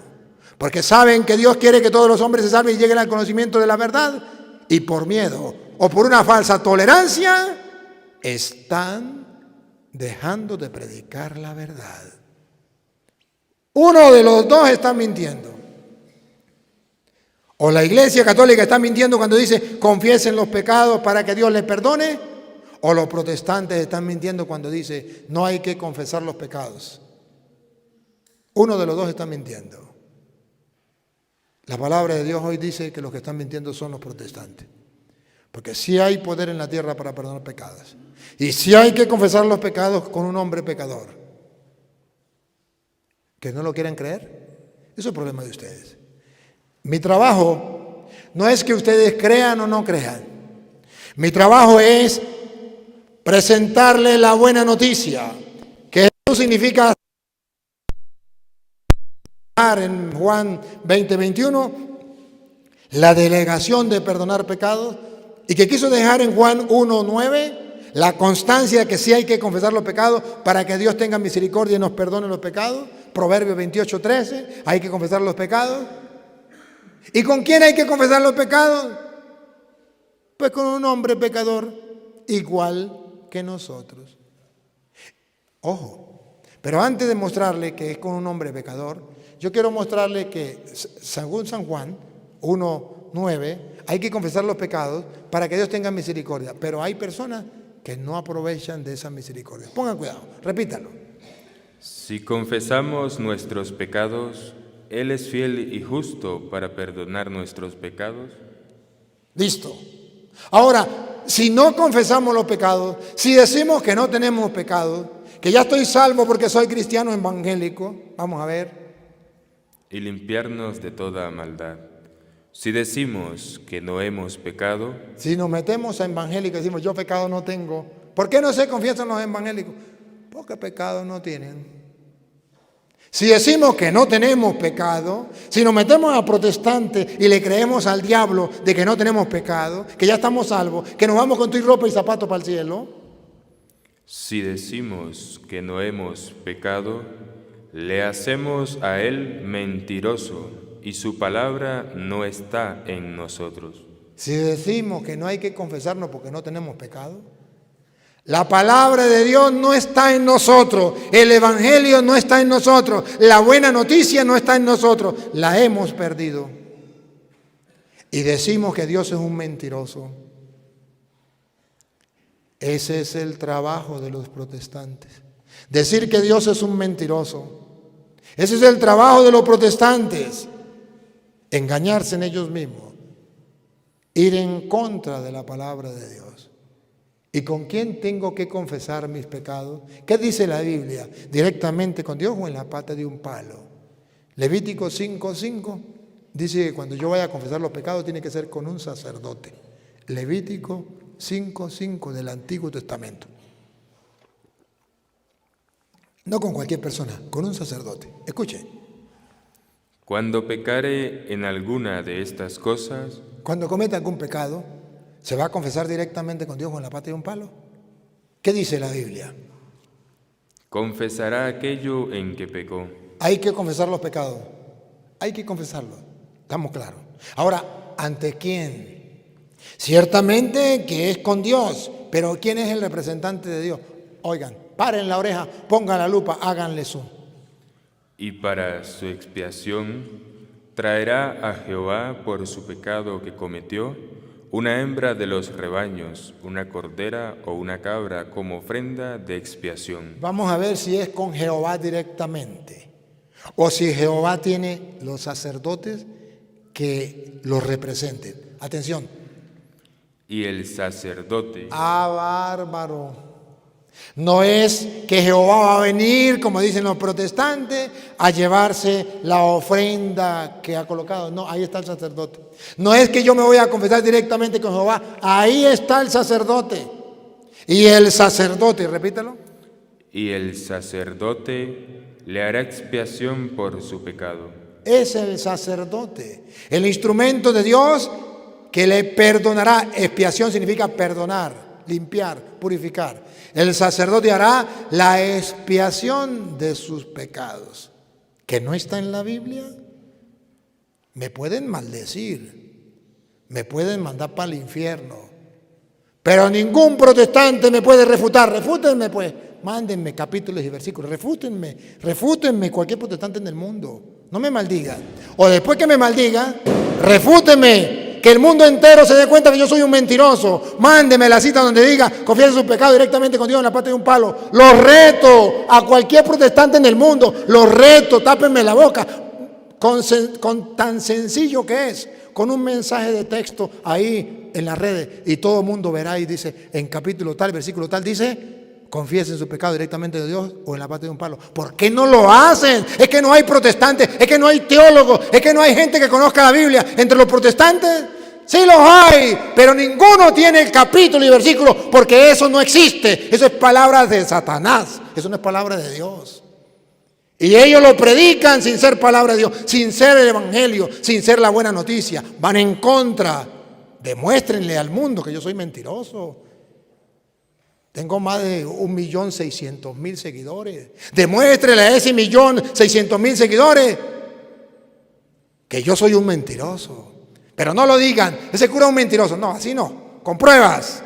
Porque saben que Dios quiere que todos los hombres se salven y lleguen al conocimiento de la verdad. Y por miedo o por una falsa tolerancia, están dejando de predicar la verdad. Uno de los dos está mintiendo. O la iglesia católica está mintiendo cuando dice confiesen los pecados para que Dios les perdone, o los protestantes están mintiendo cuando dice no hay que confesar los pecados. Uno de los dos está mintiendo. La palabra de Dios hoy dice que los que están mintiendo son los protestantes. Porque sí hay poder en la tierra para perdonar pecados. Y sí hay que confesar los pecados con un hombre pecador. ¿Que no lo quieran creer? Eso es el problema de ustedes. Mi trabajo no es que ustedes crean o no crean. Mi trabajo es presentarles la buena noticia, que eso significa en Juan 20:21 la delegación de perdonar pecados y que quiso dejar en Juan 1:9 la constancia de que sí hay que confesar los pecados para que Dios tenga misericordia y nos perdone los pecados. Proverbios 28:13, hay que confesar los pecados. ¿Y con quién hay que confesar los pecados? Pues con un hombre pecador igual que nosotros. Ojo, pero antes de mostrarle que es con un hombre pecador, yo quiero mostrarle que según San Juan 1:9 hay que confesar los pecados para que Dios tenga misericordia. Pero hay personas que no aprovechan de esa misericordia. Pongan cuidado, repítalo. Si confesamos nuestros pecados, Él es fiel y justo para perdonar nuestros pecados. Listo. Ahora, si no confesamos los pecados, si decimos que no tenemos pecado, que ya estoy salvo porque soy cristiano evangélico, vamos a ver. Y limpiarnos de toda maldad. Si decimos que no hemos pecado, si nos metemos a evangélicos y decimos yo pecado no tengo, ¿por qué no se confiesan los evangélicos? Porque pecado no tienen. Si decimos que no tenemos pecado, si nos metemos a protestantes y le creemos al diablo de que no tenemos pecado, que ya estamos salvos, que nos vamos con tu ropa y zapatos para el cielo. Si decimos que no hemos pecado, le hacemos a Él mentiroso y su palabra no está en nosotros. Si decimos que no hay que confesarnos porque no tenemos pecado, la palabra de Dios no está en nosotros, el evangelio no está en nosotros, la buena noticia no está en nosotros, la hemos perdido. Y decimos que Dios es un mentiroso. Ese es el trabajo de los protestantes. Decir que Dios es un mentiroso. Ese es el trabajo de los protestantes. Engañarse en ellos mismos. Ir en contra de la palabra de Dios. ¿Y con quién tengo que confesar mis pecados? ¿Qué dice la Biblia? ¿Directamente con Dios o en la pata de un palo? Levítico 5:5 dice que cuando yo vaya a confesar los pecados tiene que ser con un sacerdote. Levítico 5:5 del Antiguo Testamento. No con cualquier persona, con un sacerdote. Escuche. Cuando pecare en alguna de estas cosas, Cuando cometa algún pecado, ¿se va a confesar directamente con Dios o en la pata de un palo? ¿Qué dice la Biblia? confesará aquello en que pecó. Hay que confesar los pecados. Hay que confesarlos. Estamos claros. Ahora, ¿ante quién? Ciertamente que es con Dios, pero ¿quién es el representante de Dios? Oigan, paren la oreja, pongan la lupa, háganle zoom. Y para su expiación traerá a Jehová por su pecado que cometió una hembra de los rebaños, una cordera o una cabra como ofrenda de expiación. Vamos a ver si es con Jehová directamente o si Jehová tiene los sacerdotes que los representen. Atención. Y el sacerdote, Bárbaro. No es que Jehová va a venir, como dicen los protestantes, a llevarse la ofrenda que ha colocado. No, ahí está el sacerdote. No es que yo me voy a confesar directamente con Jehová. Ahí está el sacerdote. Y el sacerdote, repítalo. y el sacerdote le hará expiación por su pecado. Es el sacerdote, el instrumento de Dios que le perdonará. Expiación significa perdonar, limpiar, purificar. El sacerdote hará la expiación de sus pecados. ¿Que no está en la Biblia? Me pueden maldecir, me pueden mandar para el infierno, pero ningún protestante me puede refutar. Refútenme pues, mándenme capítulos y versículos, refútenme cualquier protestante en el mundo. No me maldigan. O después que me maldigan, refútenme. Que el mundo entero se dé cuenta que yo soy un mentiroso. Mándeme la cita donde diga, confiese su pecado directamente con Dios en la pata de un palo. Los reto a cualquier protestante en el mundo. Los reto, tápenme la boca. Con tan sencillo que es, con un mensaje de texto ahí en las redes. Y todo el mundo verá y dice, en capítulo tal, versículo tal, dice, confiesen su pecado directamente de Dios o en la pata de un palo. ¿Por qué no lo hacen? Es que no hay protestantes, es que no hay teólogos, es que no hay gente que conozca la Biblia entre los protestantes. Sí los hay, pero ninguno tiene el capítulo y versículo porque eso no existe. Eso es palabra de Satanás, eso no es palabra de Dios. Y ellos lo predican sin ser palabra de Dios, sin ser el evangelio, sin ser la buena noticia. Van en contra. Demuéstrenle al mundo que yo soy mentiroso. Tengo más de 1.600.000 seguidores. Demuéstrele a ese 1.600.000 seguidores que yo soy un mentiroso. Pero no lo digan, ese cura es un mentiroso. No, así no, con pruebas.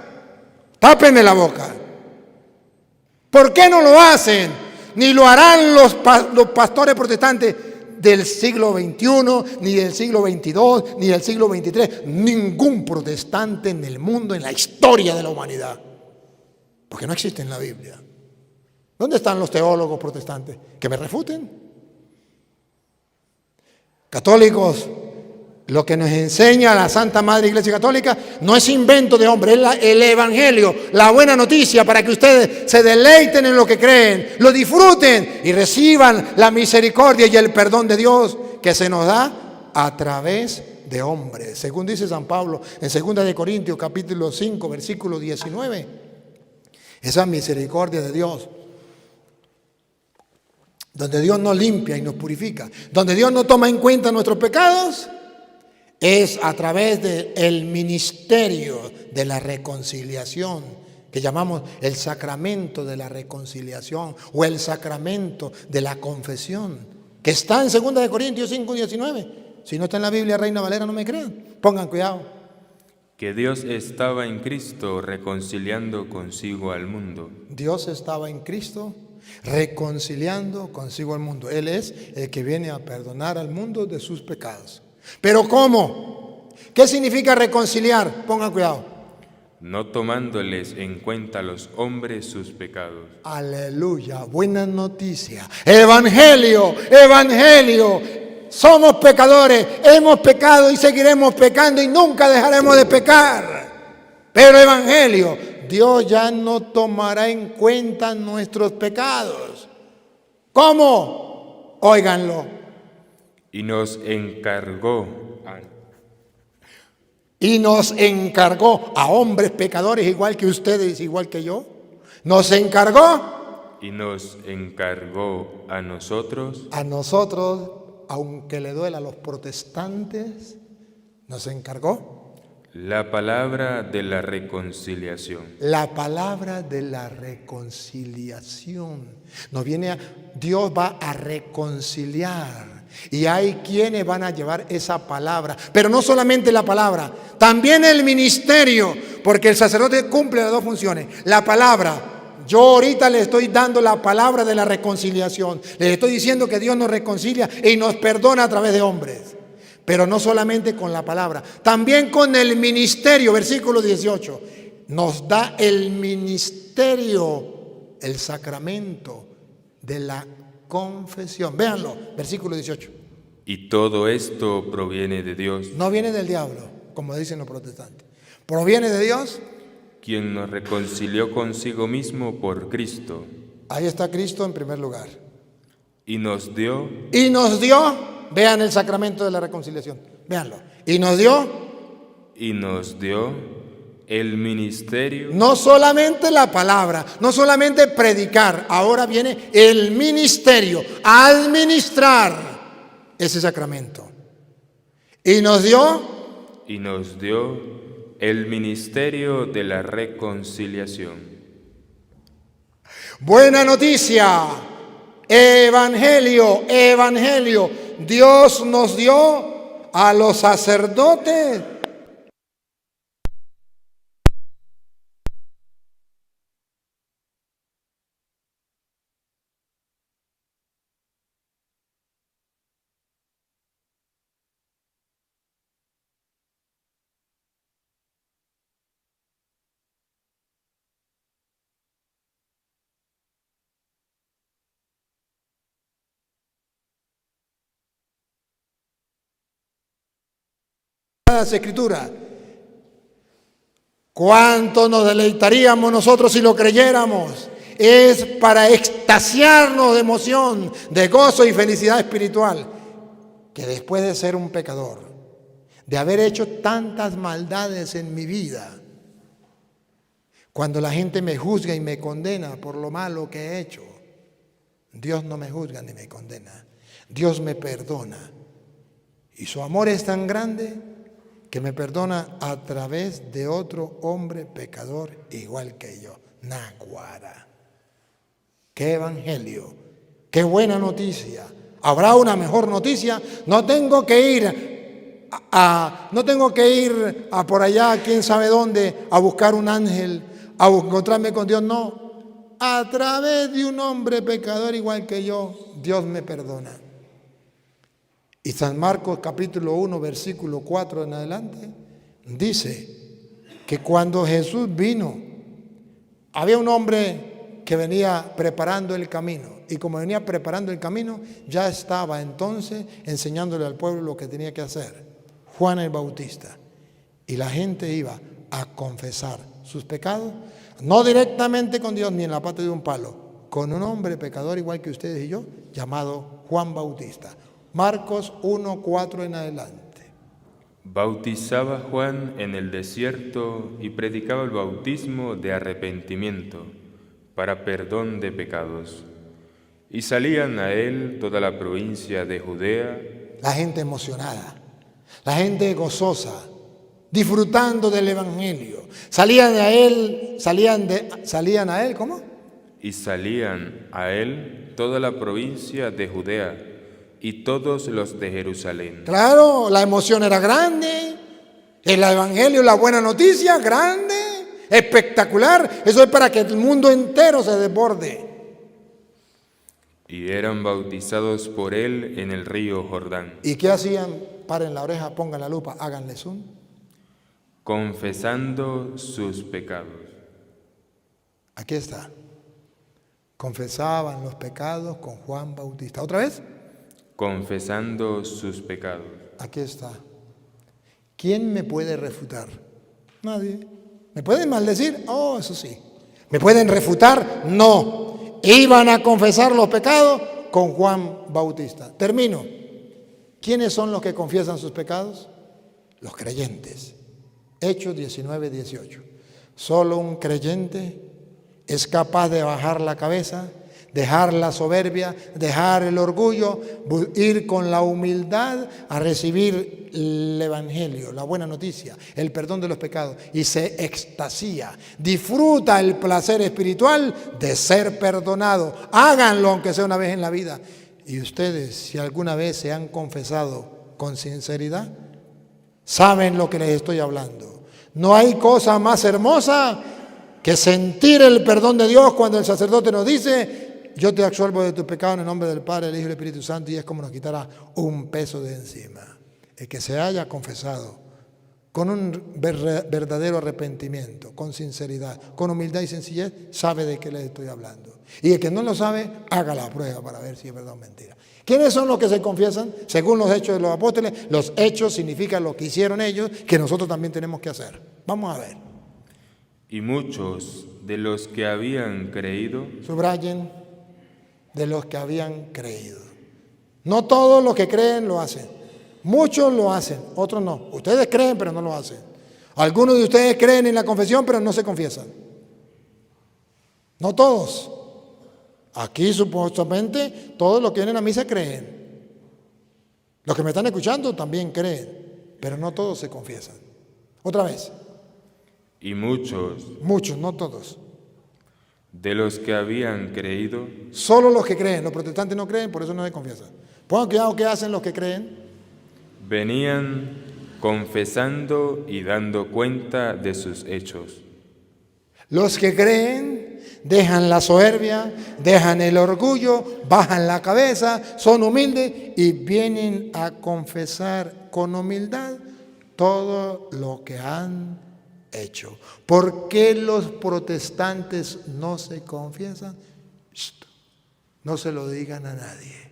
Tápenme la boca. ¿Por qué no lo hacen? Ni lo harán los pastores protestantes del siglo XXI, ni del siglo XXII, ni del siglo XXIII. Ningún protestante en el mundo, en la historia de la humanidad. Porque no existe en la Biblia. ¿Dónde están los teólogos protestantes? Que me refuten. Católicos, lo que nos enseña la Santa Madre Iglesia Católica no es invento de hombre, es el Evangelio, la buena noticia para que ustedes se deleiten en lo que creen, lo disfruten y reciban la misericordia y el perdón de Dios que se nos da a través de hombres. Según dice San Pablo en 2 de Corintios capítulo 5 versículo 19. Esa misericordia de Dios, donde Dios nos limpia y nos purifica, donde Dios no toma en cuenta nuestros pecados, es a través del ministerio de la reconciliación, que llamamos el sacramento de la reconciliación o el sacramento de la confesión, que está en 2 de Corintios 5:19. Si no está en la Biblia, Reina Valera, no me crean. Pongan cuidado. Que Dios estaba en Cristo reconciliando consigo al mundo. Dios estaba en Cristo reconciliando consigo al mundo. Él es el que viene a perdonar al mundo de sus pecados. ¿Pero cómo? ¿Qué significa reconciliar? Pongan cuidado. No tomándoles en cuenta a los hombres sus pecados. Aleluya, buena noticia. Evangelio, evangelio. Somos pecadores, hemos pecado y seguiremos pecando y nunca dejaremos de pecar. Pero evangelio, Dios ya no tomará en cuenta nuestros pecados. ¿Cómo? Óiganlo. Y nos encargó a hombres pecadores igual que ustedes, igual que yo. Nos encargó. Y nos encargó a nosotros, aunque le duela a los protestantes, nos encargó la palabra de la reconciliación. La palabra de la reconciliación. Dios va a reconciliar. Y hay quienes van a llevar esa palabra. Pero no solamente la palabra, también el ministerio. Porque el sacerdote cumple las dos funciones. La palabra. Yo ahorita le estoy dando la palabra de la reconciliación. Les estoy diciendo que Dios nos reconcilia y nos perdona a través de hombres. Pero no solamente con la palabra, también con el ministerio. Versículo 18. Nos da el ministerio, el sacramento de la confesión. Véanlo, versículo 18. Y todo esto proviene de Dios. No viene del diablo, como dicen los protestantes. Proviene de Dios, quien nos reconcilió consigo mismo por Cristo. Ahí está Cristo en primer lugar. Y nos dio, vean el sacramento de la reconciliación, véanlo. Y nos dio el ministerio. No solamente la palabra, no solamente predicar, ahora viene el ministerio, administrar ese sacramento. Y nos dio el ministerio de la reconciliación. Buena noticia, evangelio, evangelio. Dios nos dio a los sacerdotes las Escrituras. ¿Cuánto nos deleitaríamos nosotros si lo creyéramos? Es para extasiarnos de emoción, de gozo y felicidad espiritual, que después de ser un pecador, de haber hecho tantas maldades en mi vida, cuando la gente me juzga y me condena por lo malo que he hecho, Dios no me juzga ni me condena. Dios me perdona. Y su amor es tan grande que me perdona a través de otro hombre pecador igual que yo. Naguará. ¡Qué evangelio! ¡Qué buena noticia! ¿Habrá una mejor noticia? No tengo que ir a por allá, quién sabe dónde, a buscar un ángel, a encontrarme con Dios. No. A través de un hombre pecador igual que yo, Dios me perdona. Y San Marcos capítulo 1, versículo 4 en adelante, dice que cuando Jesús vino, había un hombre que venía preparando el camino. Y como venía preparando el camino, ya estaba entonces enseñándole al pueblo lo que tenía que hacer. Juan el Bautista. Y la gente iba a confesar sus pecados, no directamente con Dios ni en la pata de un palo, con un hombre pecador igual que ustedes y yo, llamado Juan Bautista. Marcos 1, 4 en adelante. Bautizaba Juan en el desierto y predicaba el bautismo de arrepentimiento para perdón de pecados. Y salían a él toda la provincia de Judea. La gente emocionada, la gente gozosa, disfrutando del evangelio. Salían a él, ¿cómo? Y salían a él toda la provincia de Judea, y todos los de Jerusalén. Claro, la emoción era grande, el evangelio, la buena noticia, grande, espectacular. Eso es para que el mundo entero se desborde. Y eran bautizados por él en el río Jordán. ¿Y qué hacían? Paren la oreja, pongan la lupa, háganle zoom. Confesando sus pecados. Aquí está. Confesaban los pecados con Juan Bautista. ¿Otra vez? Confesando sus pecados. Aquí está. ¿Quién me puede refutar? Nadie. ¿Me pueden maldecir? Oh, eso sí. ¿Me pueden refutar? No. Iban a confesar los pecados con Juan Bautista. Termino. ¿Quiénes son los que confiesan sus pecados? Los creyentes. Hechos 19:18. Solo un creyente es capaz de bajar la cabeza, dejar la soberbia, dejar el orgullo, ir con la humildad a recibir el evangelio, la buena noticia, el perdón de los pecados, y se extasía, disfruta el placer espiritual de ser perdonado. Háganlo aunque sea una vez en la vida. Y ustedes, si alguna vez se han confesado con sinceridad, saben lo que les estoy hablando. No hay cosa más hermosa que sentir el perdón de Dios cuando el sacerdote nos dice: yo te absuelvo de tus pecados en el nombre del Padre, del Hijo y del Espíritu Santo, y es como nos quitará un peso de encima. El que se haya confesado con un verdadero arrepentimiento, con sinceridad, con humildad y sencillez, sabe de qué le estoy hablando. Y el que no lo sabe, haga la prueba para ver si es verdad o mentira. ¿Quiénes son los que se confiesan? Según los hechos de los apóstoles, los hechos significan lo que hicieron ellos, que nosotros también tenemos que hacer. Vamos a ver. Y muchos de los que habían creído, subrayen, de los que habían creído. No todos los que creen lo hacen. Muchos lo hacen, otros no. Ustedes creen, pero no lo hacen. Algunos de ustedes creen en la confesión, pero no se confiesan. No todos. Aquí supuestamente todos los que vienen a misa creen. Los que me están escuchando también creen, pero no todos se confiesan. Otra vez. y muchos Muchos, no todos. de los que habían creído Solo los que creen. Los protestantes no creen, por eso no se confiesan. Pongan cuidado qué hacen los que creen. venían confesando y dando cuenta de sus hechos. Los que creen dejan la soberbia, dejan el orgullo, bajan la cabeza, son humildes y vienen a confesar con humildad todo lo que han hecho. ¿Por qué los protestantes no se confiesan? No se lo digan a nadie.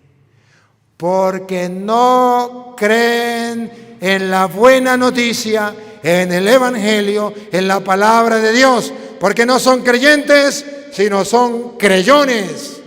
Porque no creen en la buena noticia, en el evangelio, en la palabra de Dios. Porque no son creyentes, sino son creyones.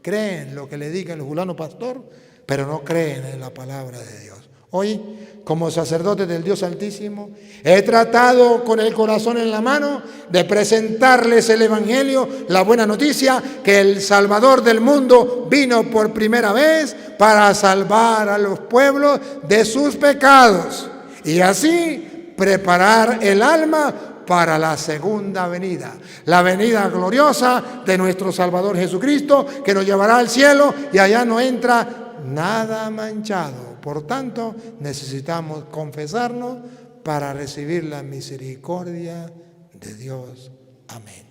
Creen lo que le diga el fulano pastor, pero no creen en la palabra de Dios. Hoy, como sacerdote del Dios Altísimo, he tratado con el corazón en la mano de presentarles el evangelio, la buena noticia, que el Salvador del mundo vino por primera vez para salvar a los pueblos de sus pecados y así preparar el alma para la segunda venida, la venida gloriosa de nuestro Salvador Jesucristo, que nos llevará al cielo y allá no entra nada manchado. Por tanto, necesitamos confesarnos para recibir la misericordia de Dios. Amén.